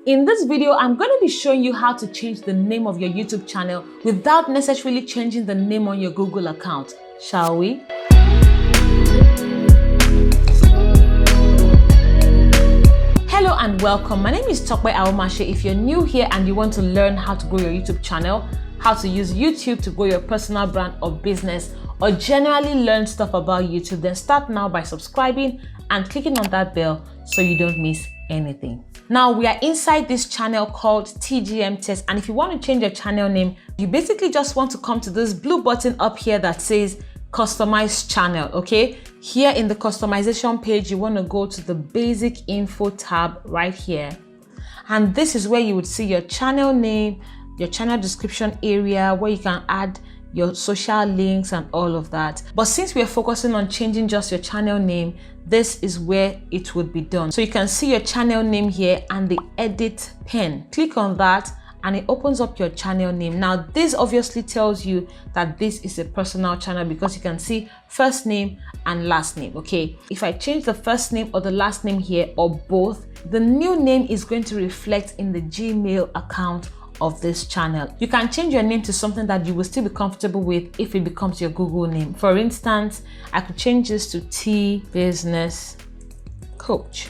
In this video, I'm going to be showing you how to change the name of your YouTube channel without necessarily changing the name on your Google account. Shall we? Hello and welcome. My name is Tope Aghomatse. If you're new here and you want to learn how to grow your YouTube channel, how to use YouTube to grow your personal brand or business, or generally learn stuff about YouTube, then start now by subscribing and clicking on that bell so you don't miss anything. Now we are inside this channel called TGM Test, and if you want to change your channel name, you basically just want to come to this blue button up here that says Customize Channel. Okay, here in the customization page, you want to go to the basic info tab right here, and this is where you would see your channel name, your channel description area, where you can add your social links and all of that. But since we are focusing on changing just your channel name, this is where it would be done. So you can see your channel name here and the edit pen. Click on that and it opens up your channel name. Now this obviously tells you that this is a personal channel because you can see first name and last name. Okay, if I change the first name or the last name here or both, the new name is going to reflect in the Gmail account of this channel. You can change your name to something that you will still be comfortable with if it becomes your Google name. For instance, I could change this to T Business Coach.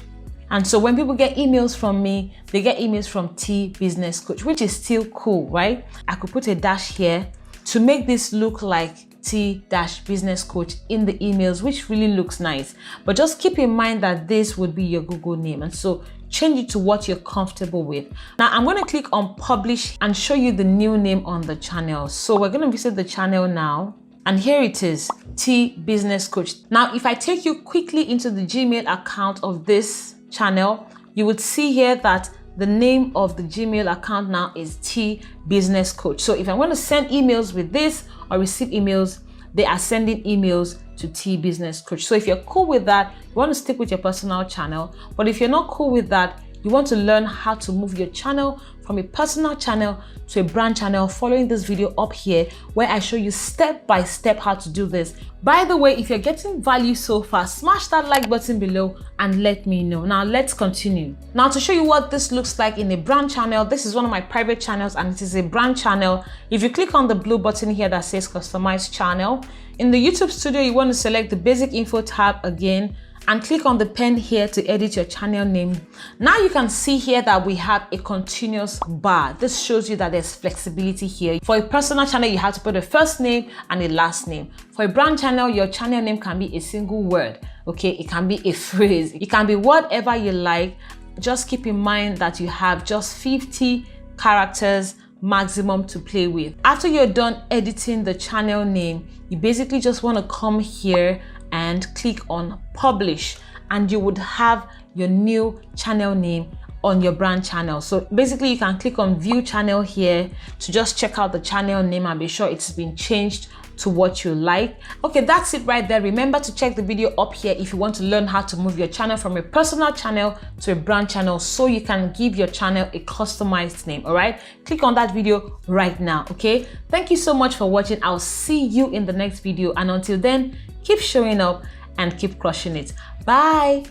And so when people get emails from me, they get emails from T Business Coach, which is still cool, right? I could put a dash here to make this look like T-Business Coach in the emails, which really looks nice. But just keep in mind that this would be your Google name. And so change it to what you're comfortable with. Now I'm going to click on publish and show you the new name on the channel. So we're going to visit the channel now, and here it is, T Business Coach. Now if I take you quickly into the Gmail account of this channel, you would see here that the name of the Gmail account now is T Business Coach. So if I want to send emails with this or receive emails, they are sending emails to T Business Coach. So if you're cool with that, you want to stick with your personal channel. But if you're not cool with that, you want to learn how to move your channel from a personal channel to a brand channel, following this video up here where I show you step by step how to do this. By the way, if you're getting value so far, smash that like button below and let me know. Now let's continue. Now to show you what this looks like in a brand channel, this is one of my private channels and it is a brand channel. If you click on the blue button here that says Customize Channel, in the YouTube Studio, you want to select the basic info tab again and click on the pen here to edit your channel name. Now you can see here that we have a continuous bar. This shows you that there's flexibility here. For a personal channel, you have to put a first name and a last name. For a brand channel, your channel name can be a single word. Okay, it can be a phrase. It can be whatever you like. Just keep in mind that you have just 50 characters maximum to play with. After you're done editing the channel name, you basically just want to come here and click on publish, and you would have your new channel name on your brand channel. So basically you can click on view channel here to just check out the channel name and be sure it's been changed to what you like. Okay, that's it right there. Remember to check the video up here if you want to learn how to move your channel from a personal channel to a brand channel so you can give your channel a customized name. All right, click on that video right now. Okay, thank you so much for watching. I'll see you in the next video, and until then, keep showing up and keep crushing it. Bye.